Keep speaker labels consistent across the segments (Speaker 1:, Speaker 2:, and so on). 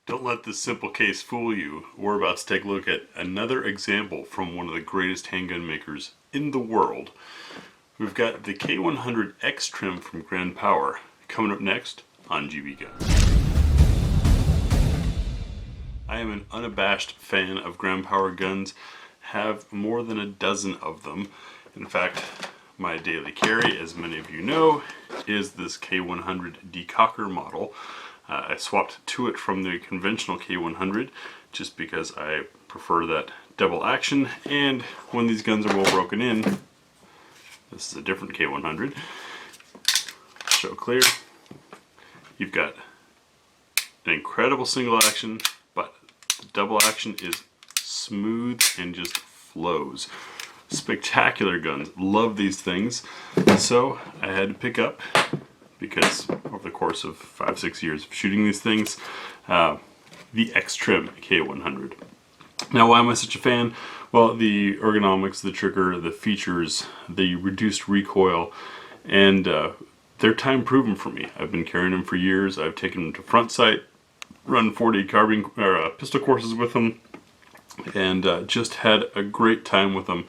Speaker 1: Don't let this simple case fool you. We're about to take a look at another example from one of the greatest handgun makers in the world. We've got the K100 X-Trim from Grand Power coming up next on GBGuns. I am an unabashed fan of Grand Power guns, have more than a dozen of them. In fact, my daily carry, as many of you know, is this K100 decocker model. I swapped to it from the conventional K100 just because I prefer that double action, and when these guns are well broken in, this is a different K100. Show clear. You've got an incredible single action, but the double action is smooth and just flows. Spectacular guns. Love these things. So I had to pick up, because over the course of 5-6 years of shooting these things, the X-Trim K100. Now, why am I such a fan? Well, the ergonomics, the trigger, the features, the reduced recoil, and they're time proven for me. I've been carrying them for years. I've taken them to front sight, run 40 carbine or pistol courses with them, and just had a great time with them.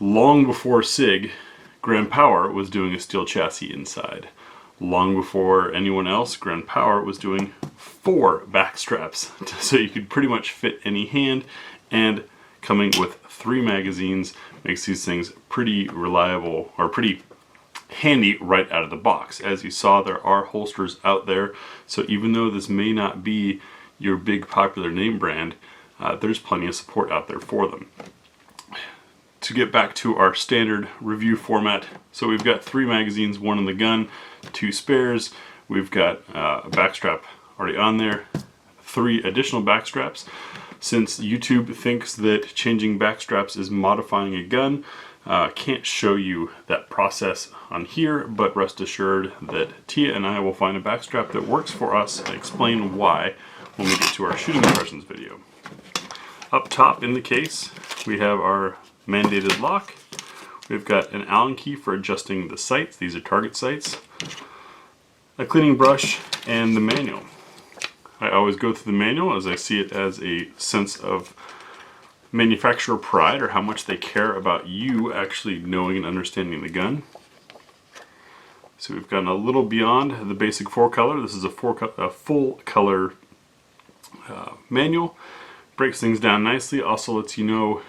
Speaker 1: Long before SIG, Grand Power was doing a steel chassis inside. Long before anyone else, Grand Power was doing 4 back straps, so you could pretty much fit any hand, and coming with 3 magazines makes these things pretty reliable, or pretty handy right out of the box. As you saw, there are holsters out there, so even though this may not be your big popular name brand, there's plenty of support out there for them. To get back to our standard review format, so we've got 3 magazines, 1 in the gun, 2 spares. We've got a backstrap already on there, 3 additional backstraps. Since YouTube thinks that changing backstraps is modifying a gun, can't show you that process on here, but rest assured that Tia and I will find a backstrap that works for us and explain why when we get to our shooting impressions video. Up top in the case, we have our mandated lock. We've got an Allen key for adjusting the sights. These are target sights. A cleaning brush and the manual. I always go through the manual as I see it as a sense of manufacturer pride, or how much they care about you actually knowing and understanding the gun. So we've gone a little beyond the basic 4-color. This is a full color manual. Breaks things down nicely. Also lets you know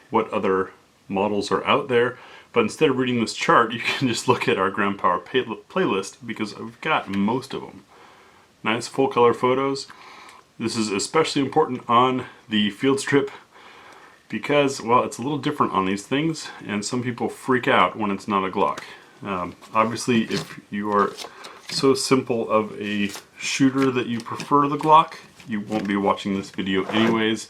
Speaker 1: what other models are out there, but instead of reading this chart, you can just look at our Grand Power playlist, because I've got most of them. Nice full color photos. This is especially important on the field strip because, well, it's a little different on these things, and some people freak out when it's not a Glock. Obviously, if you are so simple of a shooter that you prefer the Glock, you won't be watching this video anyways.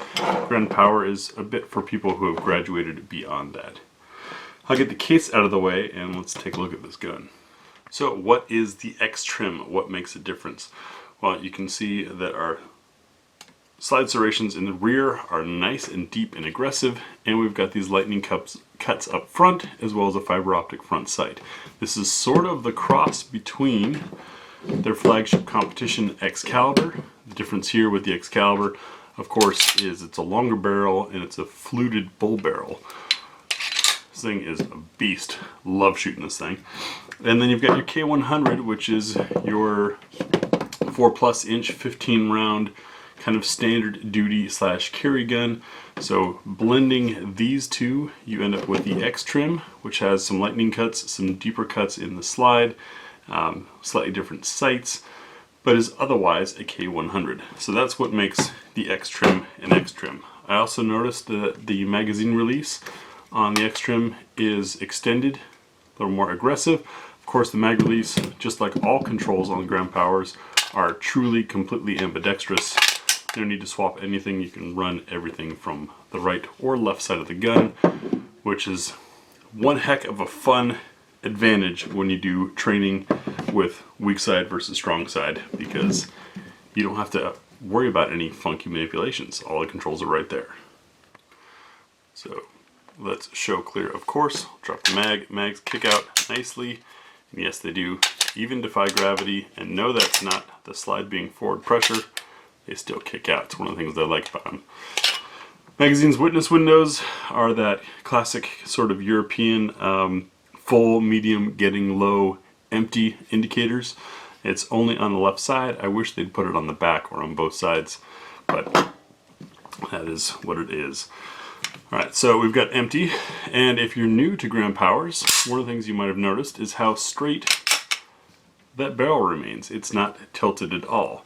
Speaker 1: Grand Power is a bit for people who have graduated beyond that. I'll get the case out of the way and let's take a look at this gun. So what is the X-Trim? What makes a difference? Well, you can see that our slide serrations in the rear are nice and deep and aggressive, and we've got these lightning cuts up front as well as a fiber optic front sight. This is sort of the cross between their flagship competition Excalibur. The difference here with the Excalibur, of course, is it's a longer barrel and it's a fluted bull barrel. This thing is a beast. Love shooting this thing. And then you've got your K100, which is your 4+ inch 15 round kind of standard duty / carry gun. So blending these two, you end up with the X-Trim, which has some lightning cuts, some deeper cuts in the slide, slightly different sights, but is otherwise a K100. So that's what makes the X-Trim an X-Trim. I also noticed that the magazine release on the X-Trim is extended, a little more aggressive. Of course, the mag release, just like all controls on Grand Powers, are truly completely ambidextrous. You don't need to swap anything. You can run everything from the right or left side of the gun, which is one heck of a fun advantage when you do training with weak side versus strong side, because you don't have to worry about any funky manipulations. All the controls are right there. So let's show clear, of course. Drop the mag. Mags kick out nicely, and yes, they do even defy gravity. And no, that's not the slide being forward pressure. they still kick out. It's one of the things that I like about them. Magazine's witness windows are that classic sort of European full, medium, getting low, empty indicators. It's only on the left side. I wish they'd put it on the back or on both sides, but that is what it is. Alright, so we've got empty, and if you're new to Graham Powers, one of the things you might have noticed is how straight that barrel remains. It's not tilted at all.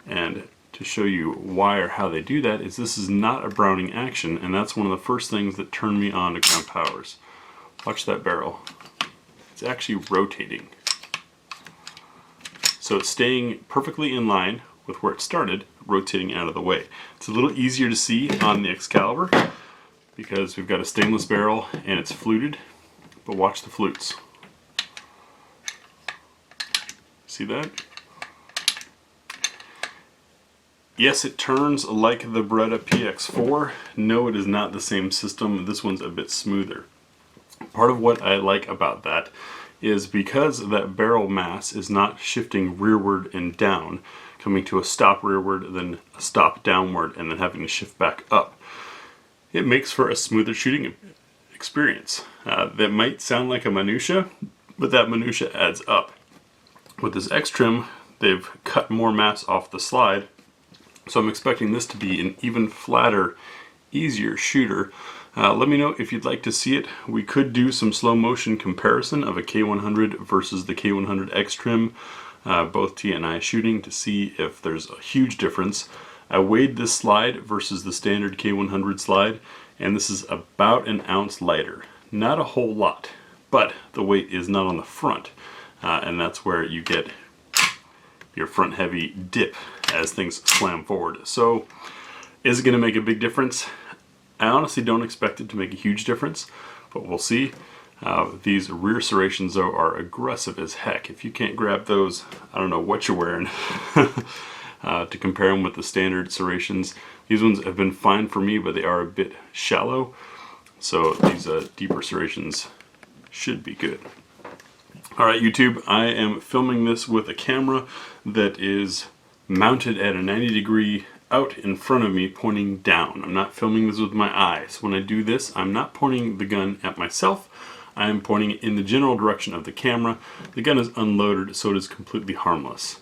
Speaker 1: And to show you why or how they do that is this is not a Browning action, and that's one of the first things that turned me on to Graham Powers. Watch that barrel. It's actually rotating. So it's staying perfectly in line with where it started, rotating out of the way. It's a little easier to see on the Excalibur because we've got a stainless barrel and it's fluted, but watch the flutes. See that? Yes, it turns like the Beretta PX4. No, it is not the same system. This one's a bit smoother. Part of what I like about that is because that barrel mass is not shifting rearward and down, coming to a stop rearward, then a stop downward, and then having to shift back up. It makes for a smoother shooting experience. That might sound like a minutia, but that minutia adds up. With this X-Trim, they've cut more mass off the slide, so I'm expecting this to be an even flatter, easier shooter. Let me know if you'd like to see it. We could do some slow motion comparison of a K100 versus the K100 X-Trim, both Tia and I shooting, to see if there's a huge difference. I weighed this slide versus the standard K100 slide, and this is about an ounce lighter. Not a whole lot, but the weight is not on the front, and that's where you get your front heavy dip as things slam forward. So is it going to make a big difference? I honestly don't expect it to make a huge difference, but we'll see. These rear serrations though are aggressive as heck. If you can't grab those, I don't know what you're wearing. To compare them with the standard serrations, these ones have been fine for me, but they are a bit shallow, so these deeper serrations should be good. Alright YouTube, I am filming this with a camera that is mounted at a 90-degree out in front of me, pointing down. I'm not filming this with my eyes. When I do this, I'm not pointing the gun at myself. I am pointing in the general direction of the camera. The gun is unloaded, so it is completely harmless.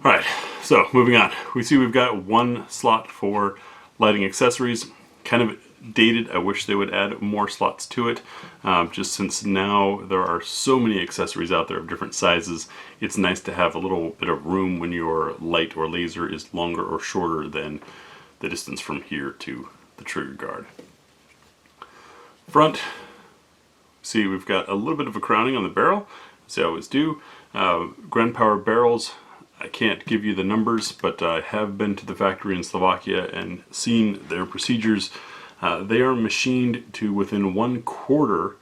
Speaker 1: Alright, so moving on. We see we've got one slot for lighting accessories. Kind of dated. I wish they would add more slots to it. Just since now there are so many accessories out there of different sizes, it's nice to have a little bit of room when your light or laser is longer or shorter than the distance from here to the trigger guard. Front, see we've got a little bit of a crowning on the barrel, as I always do. Graham Power barrels, I can't give you the numbers, but I have been to the factory in Slovakia and seen their procedures. They are machined to within 1/4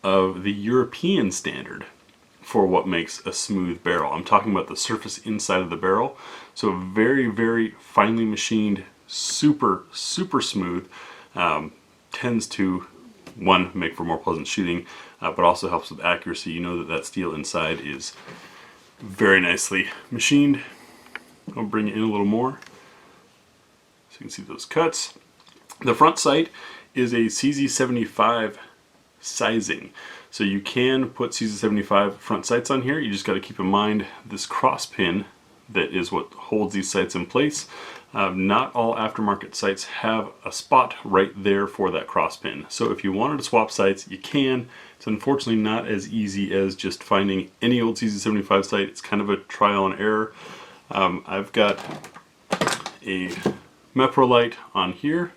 Speaker 1: of the European standard for what makes a smooth barrel. I'm talking about the surface inside of the barrel. So very, very finely machined, super, super smooth. Tends to, one, make for more pleasant shooting, but also helps with accuracy. You know that that steel inside is very nicely machined. I'll bring it in a little more so you can see those cuts. The front sight is a CZ75 sizing. So you can put CZ75 front sights on here. You just got to keep in mind this cross pin that is what holds these sights in place. Not all aftermarket sights have a spot right there for that cross pin. So if you wanted to swap sights, you can. It's unfortunately not as easy as just finding any old CZ75 sight. It's kind of a trial and error. I've got a Mepro light on here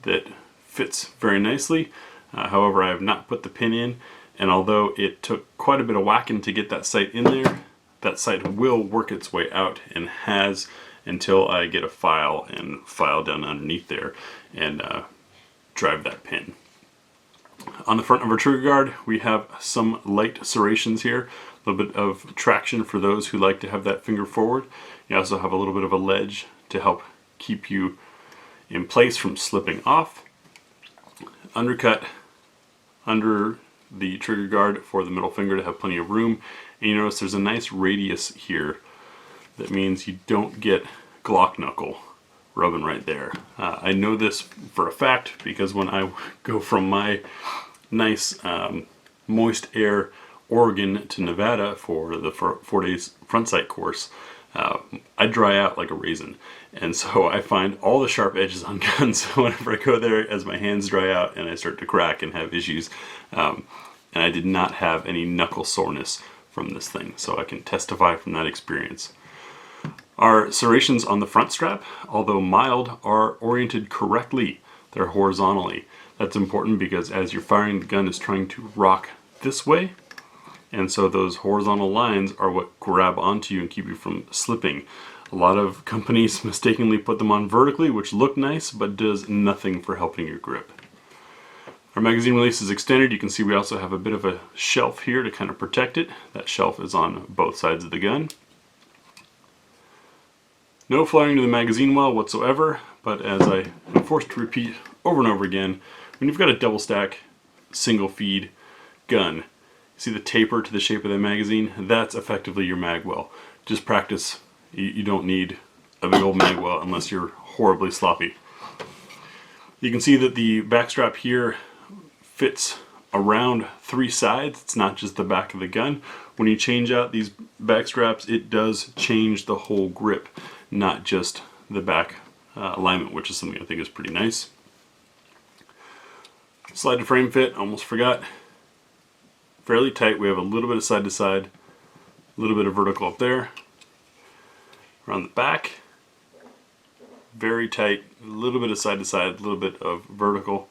Speaker 1: that fits very nicely. However, I have not put the pin in, and although it took quite a bit of whacking to get that sight in there, that sight will work its way out, and has until I get a file and file down underneath there and drive that pin. On the front of our trigger guard, we have some light serrations here, a little bit of traction for those who like to have that finger forward. You also have a little bit of a ledge to help keep you in place from slipping off. Undercut under the trigger guard for the middle finger to have plenty of room. And you notice there's a nice radius here. That means you don't get Glock knuckle rubbing right there. I know this for a fact because when I go from my nice moist air Oregon to Nevada for the 4 days front sight course, I dry out like a raisin. And so I find all the sharp edges on guns whenever I go there as my hands dry out and I start to crack and have issues. And I did not have any knuckle soreness from this thing, so I can testify from that experience. Our serrations on the front strap, although mild, are oriented correctly. They're horizontally. That's important because as you're firing, the gun is trying to rock this way, and so those horizontal lines are what grab onto you and keep you from slipping. A lot of companies mistakenly put them on vertically, which look nice, but does nothing for helping your grip. Our magazine release is extended. You can see we also have a bit of a shelf here to kind of protect it. That shelf is on both sides of the gun. No flaring to the magazine well whatsoever, but as I am forced to repeat over and over again, when you've got a double stack, single feed gun, see the taper to the shape of the magazine? That's effectively your mag well. Just practice. You don't need a big old mag well unless you're horribly sloppy. You can see that the back strap here fits around 3 sides. It's not just the back of the gun. When you change out these back straps, it does change the whole grip, not just the back alignment, which is something I think is pretty nice. Slide to frame fit, almost forgot. Fairly tight. We have a little bit of side to side, a little bit of vertical up there. Around the back, very tight, a little bit of side to side, a little bit of vertical.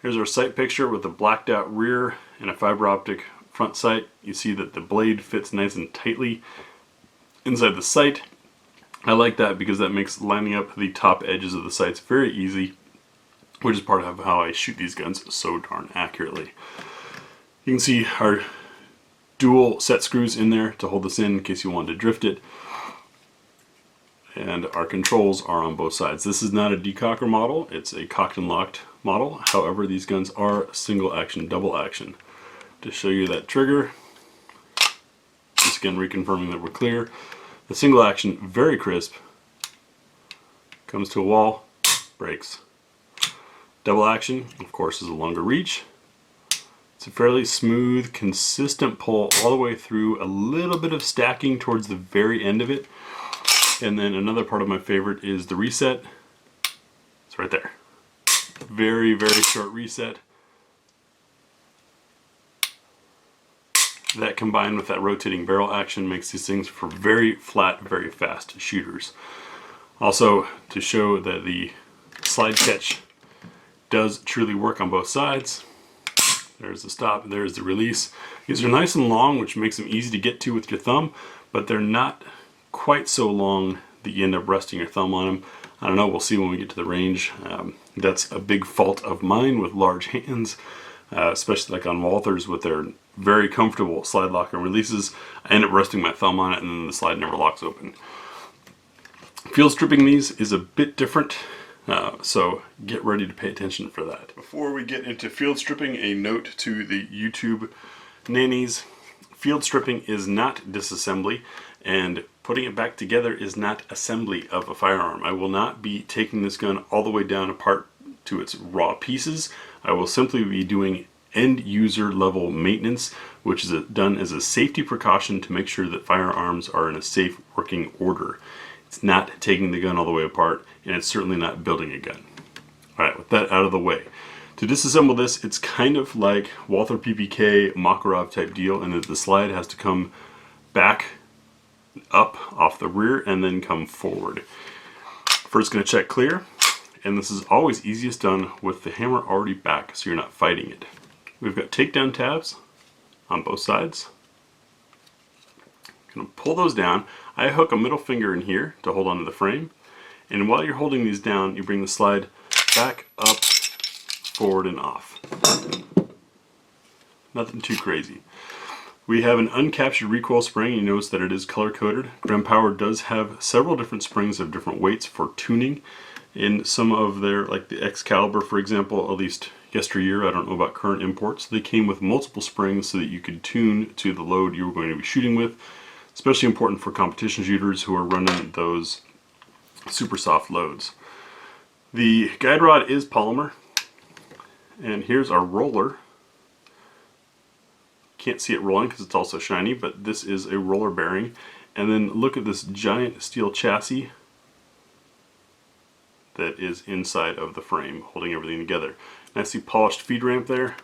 Speaker 1: Here's our sight picture with a blacked out rear and a fiber optic front sight. You see that the blade fits nice and tightly inside the sight. I like that because that makes lining up the top edges of the sights very easy, which is part of how I shoot these guns so darn accurately. You can see our dual set screws in there to hold this in case you wanted to drift it. And our controls are on both sides. This is not a decocker model, it's a cocked and locked model. However, these guns are single action, double action. To show you that trigger, just again reconfirming that we're clear. The single action, very crisp, comes to a wall, breaks. Double action, of course, is a longer reach. It's a fairly smooth, consistent pull all the way through, a little bit of stacking towards the very end of it. And then another part of my favorite is the reset. It's right there. Very, very short reset. That combined with that rotating barrel action makes these things for very flat, very fast shooters. Also, to show that the slide catch does truly work on both sides. There's the stop, there's the release. These are nice and long, which makes them easy to get to with your thumb, but they're not quite so long that you end up resting your thumb on them. I don't know, we'll see when we get to the range. That's a big fault of mine with large hands, especially like on Walthers with their very comfortable slide lock and releases. I end up resting my thumb on it and then the slide never locks open. Field stripping these is a bit different, so get ready to pay attention for that. Before we get into field stripping, a note to the YouTube nannies. Field stripping is not disassembly, and putting it back together is not assembly of a firearm. I will not be taking this gun all the way down apart to its raw pieces. I will simply be doing end user level maintenance, which is done as a safety precaution to make sure that firearms are in a safe working order. It's not taking the gun all the way apart, and it's certainly not building a gun. Alright, with that out of the way. To disassemble this, it's kind of like Walther PPK Makarov type deal in that the slide has to come back up off the rear and then come forward. First going to check clear, and this is always easiest done with the hammer already back so you're not fighting it. We've got takedown tabs on both sides. Going to pull those down. I hook a middle finger in here to hold onto the frame, and while you're holding these down, you bring the slide back up, forward, and off. Nothing too crazy. We have an uncaptured recoil spring. You notice that it is color coded. Gun Power does have several different springs of different weights for tuning. In some of their, like the Excalibur for example, at least yesteryear, I don't know about current imports, they came with multiple springs so that you could tune to the load you were going to be shooting with. Especially important for competition shooters who are running those super soft loads. The guide rod is polymer, and here's our roller. Can't see it rolling because it's also shiny, but this is a roller bearing. And then look at this giant steel chassis that is inside of the frame, holding everything together. And I see polished feed ramp there.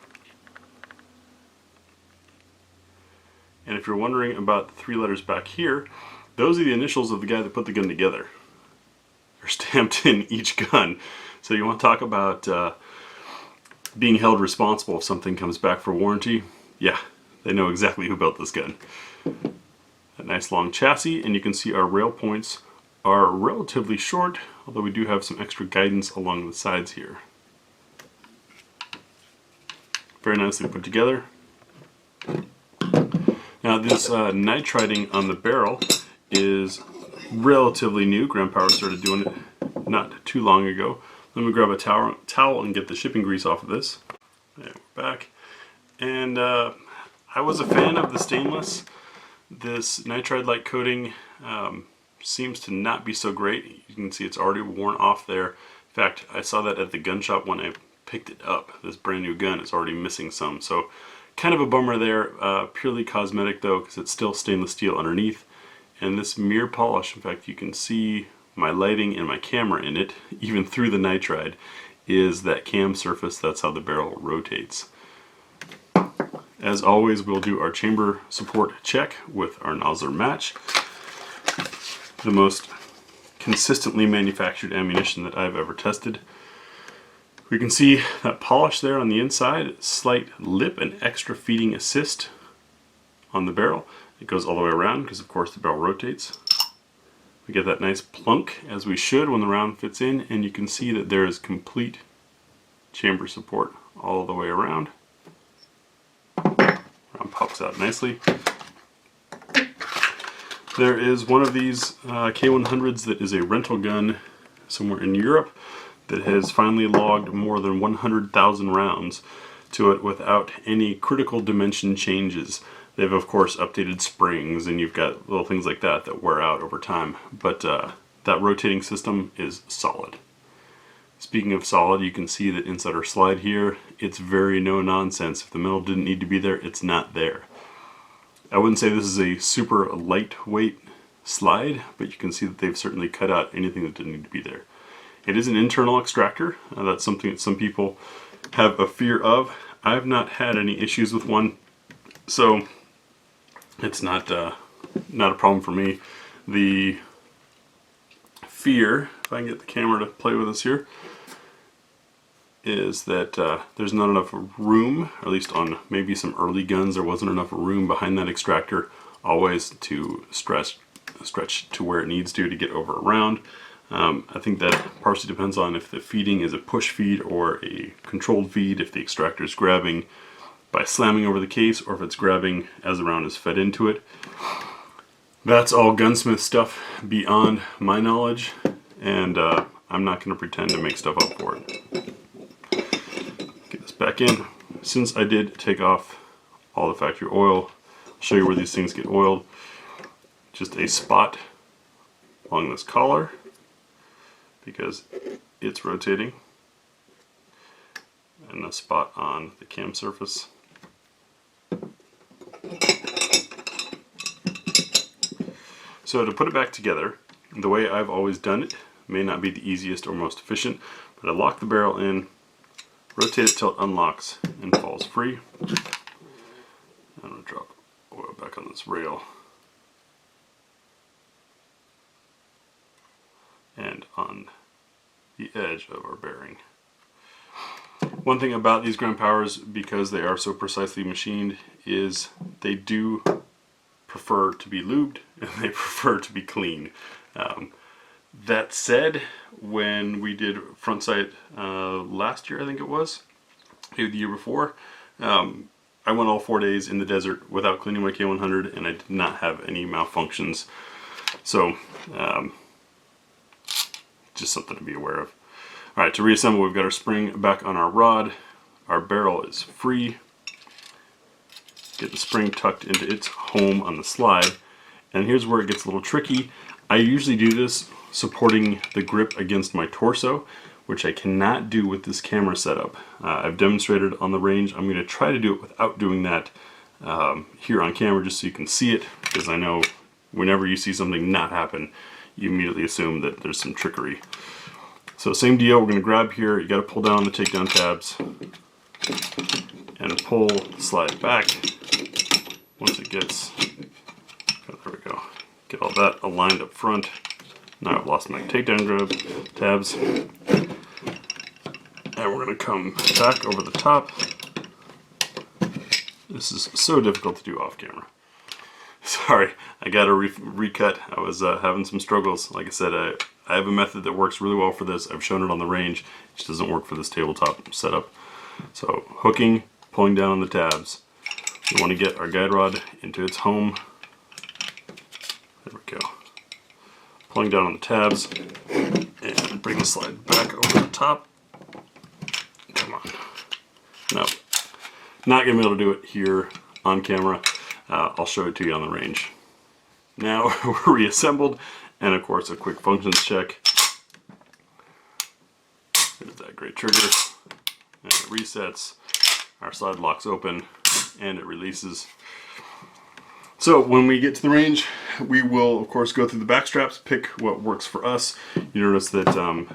Speaker 1: And if you're wondering about the 3 letters back here, those are the initials of the guy that put the gun together. They're stamped in each gun. So you want to talk about being held responsible if something comes back for warranty? Yeah, they know exactly who built this gun. A nice long chassis, and you can see our rail points are relatively short, although we do have some extra guidance along the sides here. Very nicely put together. Now this nitriding on the barrel is relatively new. Grand Power started doing it not too long ago. Let me grab a towel and get the shipping grease off of this. There, we're back. And I was a fan of the stainless. This nitride-like coating seems to not be so great. You can see it's already worn off there. In fact, I saw that at the gun shop when I picked it up. This brand new gun is already missing some. So kind of a bummer there. Purely cosmetic though, because it's still stainless steel underneath. And this mirror polish, in fact, you can see my lighting and my camera in it, even through the nitride, is that cam surface. That's how the barrel rotates. As always, we'll do our chamber support check with our nozzler match. The most consistently manufactured ammunition that I've ever tested. We can see that polish there on the inside, slight lip and extra feeding assist on the barrel. It goes all the way around because of course the barrel rotates. We get that nice plunk as we should when the round fits in, and you can see that there is complete chamber support all the way around. Round pops out nicely. There is one of these K100s that is a rental gun somewhere in Europe that has finally logged more than 100,000 rounds to it without any critical dimension changes. They've of course updated springs, and you've got little things like that that wear out over time, but that rotating system is solid. Speaking of solid, you can see that inside our slide here, it's very no nonsense. If the metal didn't need to be there, it's not there. I wouldn't say this is a super lightweight slide, but you can see that they've certainly cut out anything that didn't need to be there. It is an internal extractor. That's something that some people have a fear of. I've not had any issues with one, so it's not a problem for me. The fear, if I can get the camera to play with us here, is that there's not enough room, or at least on maybe some early guns there wasn't enough room behind that extractor always to stretch to where it needs to get over a round. I think that partially depends on if the feeding is a push feed or a controlled feed, if the extractor is grabbing by slamming over the case, or if it's grabbing as the round is fed into it. That's all gunsmith stuff beyond my knowledge, and I'm not going to pretend to make stuff up for it. Get this back in. Since I did take off all the factory oil, I'll show you where these things get oiled. Just a spot along this collar, because it's rotating, and a spot on the cam surface. So to put it back together, the way I've always done it may not be the easiest or most efficient, but I lock the barrel in, rotate it till it unlocks and falls free. I'm going to drop oil back on this rail and on the edge of our bearing. One thing about these Grand Powers, because they are so precisely machined, is they do prefer to be lubed and they prefer to be clean. That said, when we did front sight last year, I think it was, maybe the year before, I went all 4 days in the desert without cleaning my K100, and I did not have any malfunctions. So, just something to be aware of. Alright, to reassemble, we've got our spring back on our rod. Our barrel is free. Get the spring tucked into its home on the slide. And here's where it gets a little tricky. I usually do this supporting the grip against my torso, which I cannot do with this camera setup. I've demonstrated on the range. I'm going to try to do it without doing that here on camera, just so you can see it, because I know whenever you see something not happen, you immediately assume that there's some trickery. So same deal, we're going to grab here, you got to pull down on the takedown tabs and pull, slide back. Once it gets, oh, there we go, get all that aligned up front. Now I've lost my takedown grab tabs. And we're going to come back over the top. This is so difficult to do off camera. Sorry, I got to recut. I was having some struggles. Like I said, I have a method that works really well for this. I've shown it on the range. It just doesn't work for this tabletop setup. So hooking, pulling down on the tabs. We want to get our guide rod into its home. There we go. Pulling down on the tabs and bring the slide back over the top. Come on. No, not going to be able to do it here on camera. I'll show it to you on the range. Now we're reassembled, and of course a quick functions check. There's that great trigger, and it resets. Our slide locks open, and it releases. So when we get to the range, we will of course go through the back straps, pick what works for us. You notice that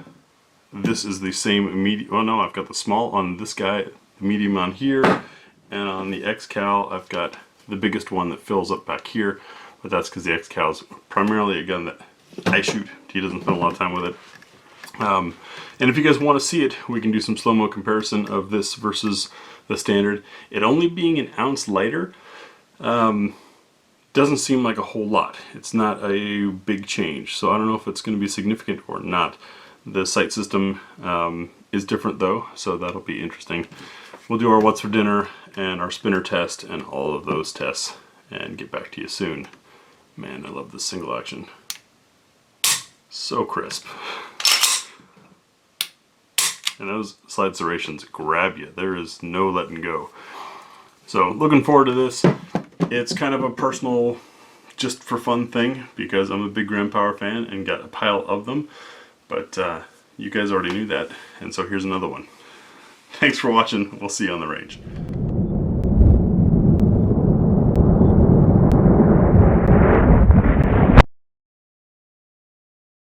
Speaker 1: this is the same medium. Oh no, I've got the small on this guy, medium on here, and on the X-Cal I've got the biggest one that fills up back here, but that's because the X-Cal is primarily a gun that I shoot. He doesn't spend a lot of time with it. And if you guys want to see it, we can do some slow-mo comparison of this versus the standard. It only being an ounce lighter doesn't seem like a whole lot. It's not a big change, so I don't know if it's going to be significant or not. The sight system is different though, so that'll be interesting. We'll do our what's for dinner and our spinner test and all of those tests and get back to you soon. Man, I love this single action. So crisp. And those slide serrations grab you. There is no letting go. So looking forward to this. It's kind of a personal, just for fun thing, because I'm a big Grand Power fan and got a pile of them. But you guys already knew that, and so here's another one. Thanks for watching. We'll see you on the range.